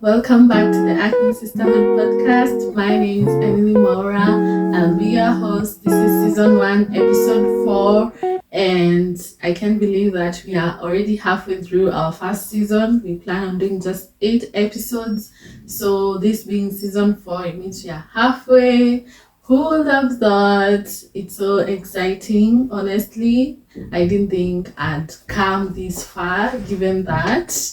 Welcome back to the Acne Sisterhood podcast. My name is Emily Maura. I'll be your host. This is season 1, episode 4, and I can't believe that we are already halfway through our first season. We plan on doing just 8 episodes. So, this being season 4, it means we are halfway. Who would have thought? It's so exciting, honestly. I didn't think I'd come this far, given that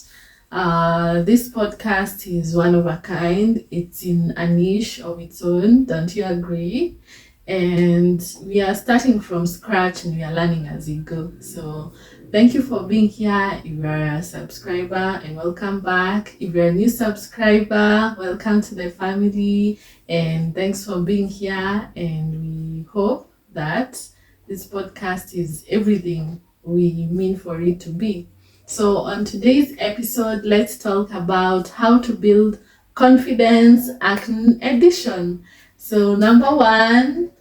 this podcast is one of a kind. It's in a niche of its own. Don't you agree? And we are starting from scratch and we are learning as we go. So thank you for being here. If you're a subscriber, and welcome back. If you're a new subscriber, welcome to the family. And thanks for being here. And we hope that this podcast is everything we mean for it to be. So on today's episode, let's talk about how to build confidence acne edition. So number 1,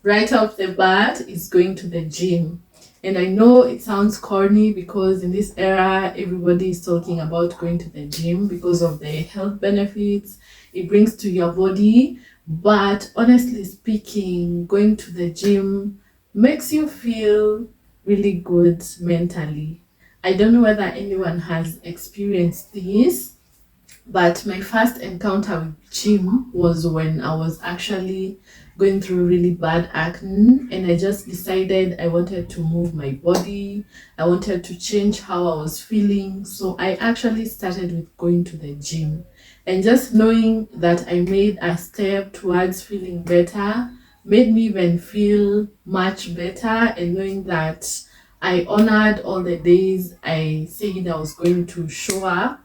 right off the bat, is going to the gym. And I know it sounds corny because in this era, everybody is talking about going to the gym because of the health benefits it brings to your body. But honestly speaking, going to the gym makes you feel really good mentally. I don't know whether anyone has experienced this, but my first encounter with gym was when I was actually going through really bad acne, and I just decided I wanted to move my body. I wanted to change how I was feeling. So I actually started with going to the gym. And just knowing that I made a step towards feeling better made me even feel much better, and knowing that I honored all the days I said I was going to show up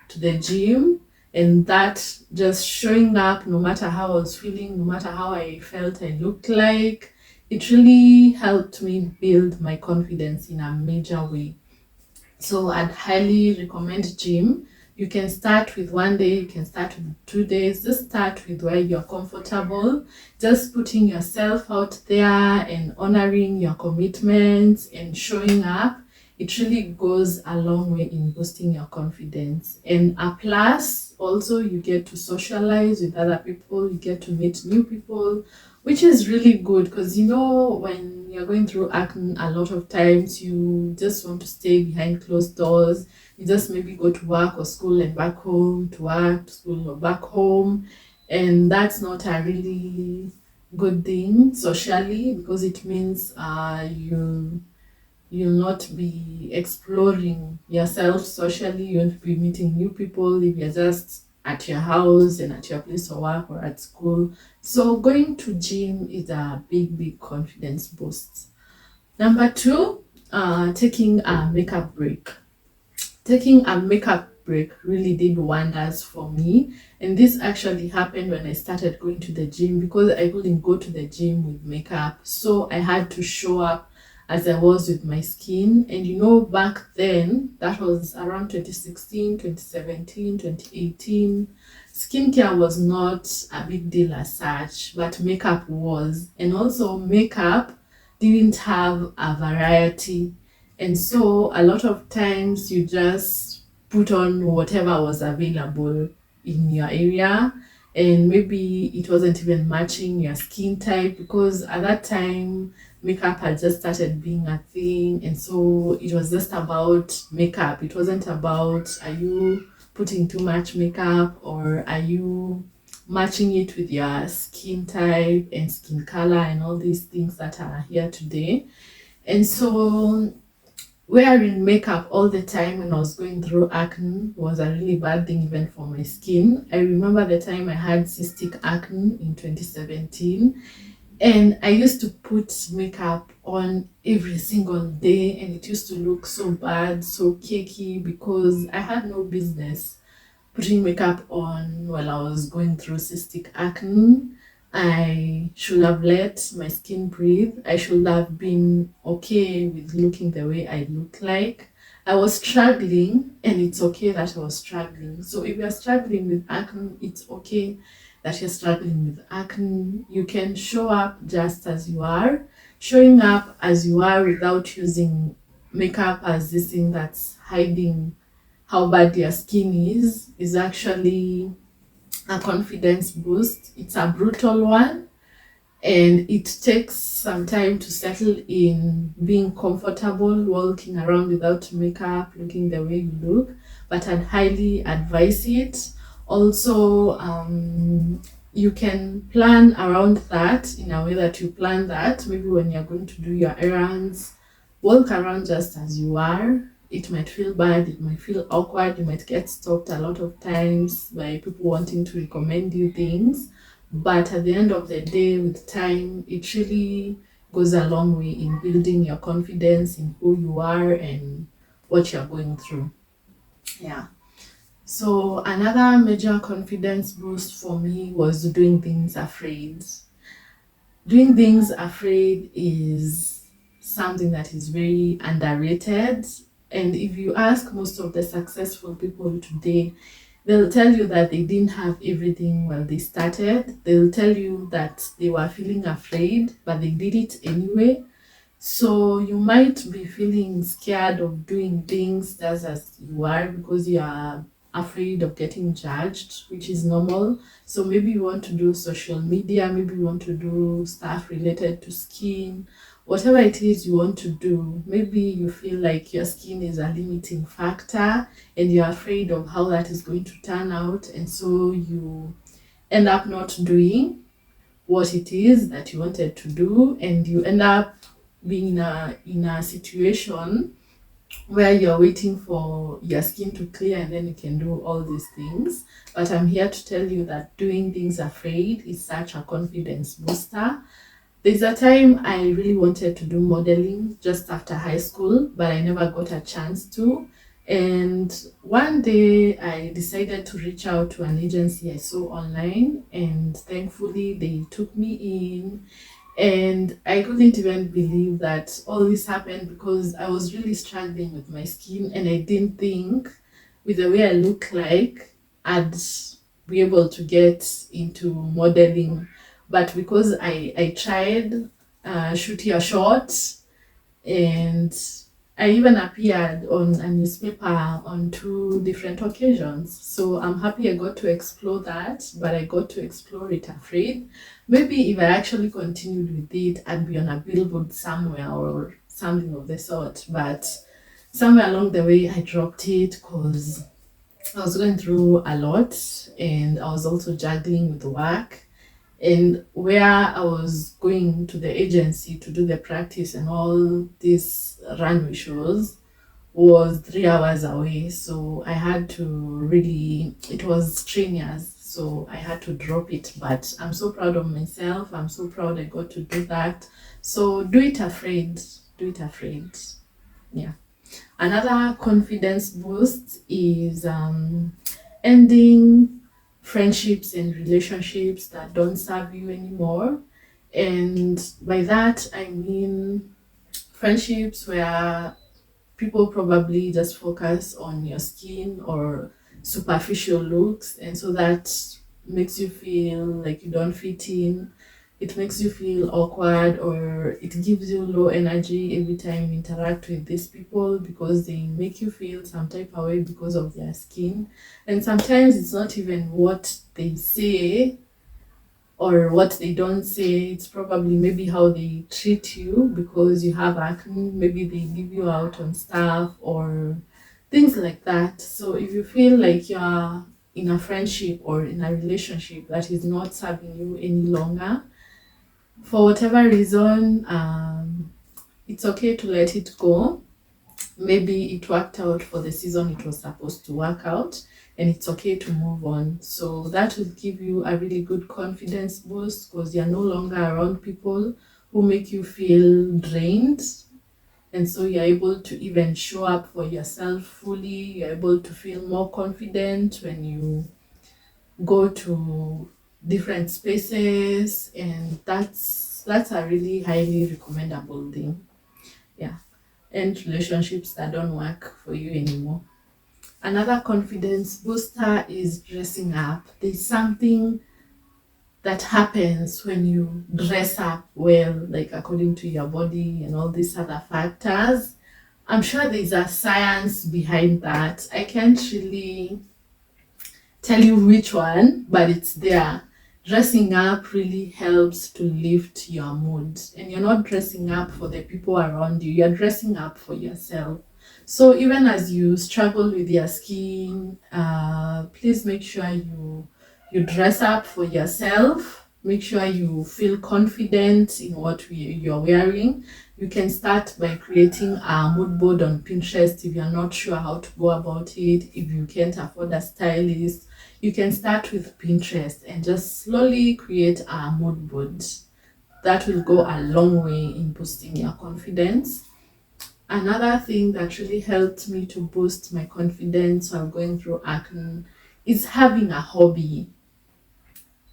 to the gym, and that just showing up no matter how I was feeling, no matter how I felt I looked like, it really helped me build my confidence in a major way. So I'd highly recommend gym. You can start with 1 day, you can start with 2 days. Just start with where you're comfortable. Just putting yourself out there and honoring your commitments and showing up. It really goes a long way in boosting your confidence. And a plus, also you get to socialize with other people, you get to meet new people, which is really good because when you're going through acne, a lot of times you just want to stay behind closed doors. You just maybe go to work or school and back home, to work, to school or back home. And that's not a really good thing socially, because it means you'll not be exploring yourself socially. You won't be meeting new people if you're just at your house and at your place of work or at school. So going to gym is a big confidence boost. Number 2, taking a makeup break. Taking a makeup break really did wonders for me, and this actually happened when I started going to the gym, because I couldn't go to the gym with makeup, so I had to show up as I was with my skin. And back then, that was around 2016, 2017, 2018, skincare was not a big deal as such, but makeup was. And also makeup didn't have a variety, and so a lot of times you just put on whatever was available in your area, and maybe it wasn't even matching your skin type, because at that time makeup had just started being a thing. And so it was just about makeup. It wasn't about, are you putting too much makeup, or are you matching it with your skin type and skin color and all these things that are here today. And so wearing makeup all the time when I was going through acne was a really bad thing, even for my skin. I remember the time I had cystic acne in 2017, and I used to put makeup on every single day, and it used to look so bad, so cakey, because I had no business putting makeup on while I was going through cystic acne. I should have let my skin breathe. I should have been okay with looking the way I look like. I was struggling, and it's okay that I was struggling. So if you're struggling with acne, it's okay that you're struggling with acne. You can show up just as you are, showing up as you are without using makeup as this thing that's hiding how bad your skin is actually a confidence boost. It's a brutal one, and it takes some time to settle in being comfortable walking around without makeup, looking the way you look, but I'd highly advise it. Also, you can plan around that in a way that you plan that maybe when you're going to do your errands, walk around just as you are. It might feel bad, it might feel awkward, you might get stopped a lot of times by people wanting to recommend you things, but at the end of the day, with time, it really goes a long way in building your confidence in who you are and what you're going through. Yeah. So another major confidence boost for me was doing things afraid. Doing things afraid is something that is very underrated. And if you ask most of the successful people today, they'll tell you that they didn't have everything when they started. They'll tell you that they were feeling afraid, but they did it anyway. So you might be feeling scared of doing things just as you are because you are afraid of getting judged, which is normal. So maybe you want to do social media, maybe you want to do stuff related to skin, whatever it is you want to do. Maybe you feel like your skin is a limiting factor and you're afraid of how that is going to turn out, and so you end up not doing what it is that you wanted to do, and you end up being in a situation where you're waiting for your skin to clear and then you can do all these things. But I'm here to tell you that doing things afraid is such a confidence booster. There's a time I really wanted to do modeling just after high school, but I never got a chance to. And one day I decided to reach out to an agency I saw online, and thankfully they took me in. And I couldn't even believe that all this happened because I was really struggling with my skin, and I didn't think with the way I look like I'd be able to get into modeling. But because I tried shooting a short, and I even appeared on a newspaper on 2 different occasions. So I'm happy I got to explore that, but I got to explore it afraid. Maybe if I actually continued with it, I'd be on a billboard somewhere or something of the sort. But somewhere along the way, I dropped it because I was going through a lot, and I was also juggling with work. And where I was going to the agency to do the practice and all these runway shows was 3 hours away. So I had to really, it was strenuous. So I had to drop it. But I'm so proud of myself. I'm so proud I got to do that. So do it afraid. Do it afraid. Yeah. Another confidence boost is ending friendships and relationships that don't serve you anymore. And by that, I mean friendships where people probably just focus on your skin or superficial looks, and so that makes you feel like you don't fit in. It makes you feel awkward, or it gives you low energy every time you interact with these people because they make you feel some type of way because of their skin. And sometimes it's not even what they say or what they don't say, it's probably maybe how they treat you because you have acne. Maybe they leave you out on stuff or things like that. So if you feel like you're in a friendship or in a relationship that is not serving you any longer, for whatever reason, it's okay to let it go. Maybe it worked out for the season it was supposed to work out, and it's okay to move on. So that will give you a really good confidence boost because you're no longer around people who make you feel drained, and so you're able to even show up for yourself fully. You're able to feel more confident when you go to different spaces, and that's a really highly recommendable thing. Yeah. And relationships that don't work for you anymore. Another confidence booster is dressing up. There's something that happens when you dress up well, like according to your body and all these other factors. I'm sure there's a science behind that. I can't really tell you which one, but it's there. Dressing up really helps to lift your mood, and you're not dressing up for the people around you, you're dressing up for yourself. So even as you struggle with your skin, please make sure you dress up for yourself. Make sure you feel confident in what you're wearing. You can start by creating a mood board on Pinterest if you're not sure how to go about it. If you can't afford a stylist, you can start with Pinterest and just slowly create a mood board. That will go a long way in boosting your confidence. Another thing that really helped me to boost my confidence while going through acne is having a hobby.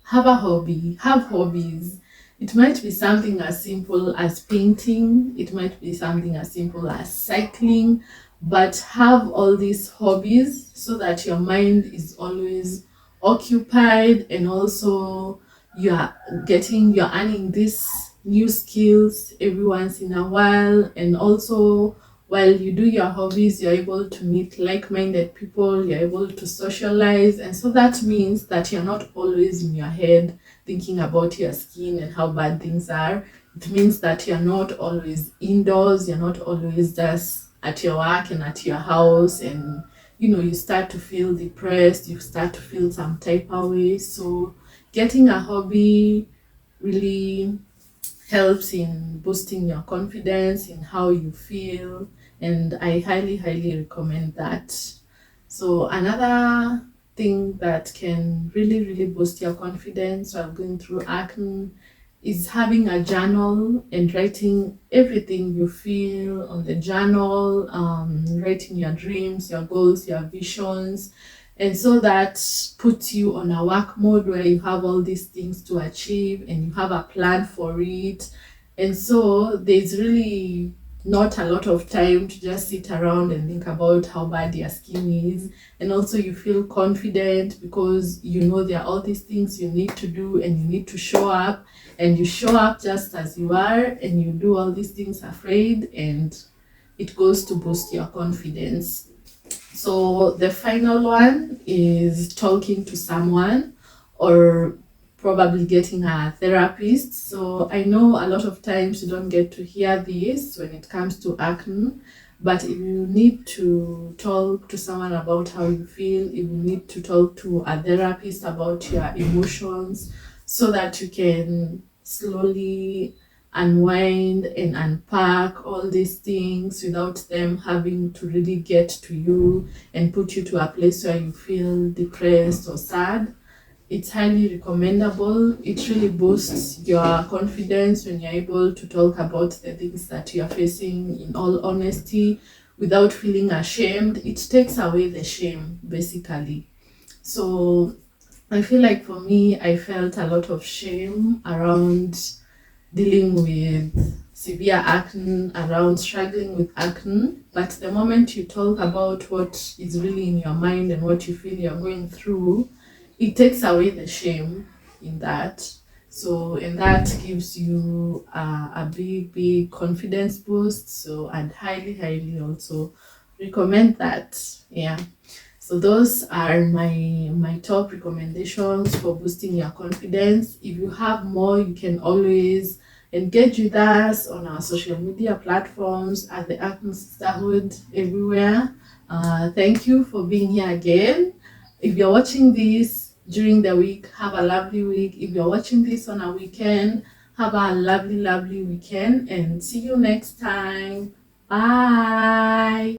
Have a hobby, have hobbies. It might be something as simple as painting, it might be something as simple as cycling, but have all these hobbies so that your mind is always occupied, and also you're earning these new skills every once in a while. And also, while you do your hobbies, you're able to meet like-minded people, you're able to socialize, and so that means that you're not always in your head thinking about your skin and how bad things are. It means that you're not always indoors, you're not always just at your work and at your house, and you start to feel depressed, you start to feel some type of way. So getting a hobby really helps in boosting your confidence in how you feel, and I highly, highly recommend that. So another thing that can really, really boost your confidence while going through acne is having a journal and writing everything you feel on the journal, writing your dreams, your goals, your visions. And so that puts you on a work mode where you have all these things to achieve and you have a plan for it. And so there's really not a lot of time to just sit around and think about how bad your skin is. And also you feel confident because there are all these things you need to do, and you need to show up, and you show up just as you are, and you do all these things afraid, and it goes to boost your confidence. So the final one is talking to someone, or probably getting a therapist. So I know a lot of times you don't get to hear this when it comes to acne, but if you need to talk to someone about how you feel, if you need to talk to a therapist about your emotions, so that you can slowly unwind and unpack all these things without them having to really get to you and put you to a place where you feel depressed or sad. It's highly recommendable. It really boosts your confidence when you're able to talk about the things that you're facing in all honesty without feeling ashamed. It takes away the shame, basically. So I feel like for me, I felt a lot of shame around dealing with severe acne, around struggling with acne. But the moment you talk about what is really in your mind and what you feel you're going through, it takes away the shame in that. So, and that gives you a big, big confidence boost. So, I'd highly, highly also recommend that. Yeah. So those are my top recommendations for boosting your confidence. If you have more, you can always engage with us on our social media platforms at the Acne Sisterhood everywhere. Thank you for being here again. If you're watching this during the week, have a lovely week. If you're watching this on a weekend, have a lovely, lovely weekend, and see you next time. Bye.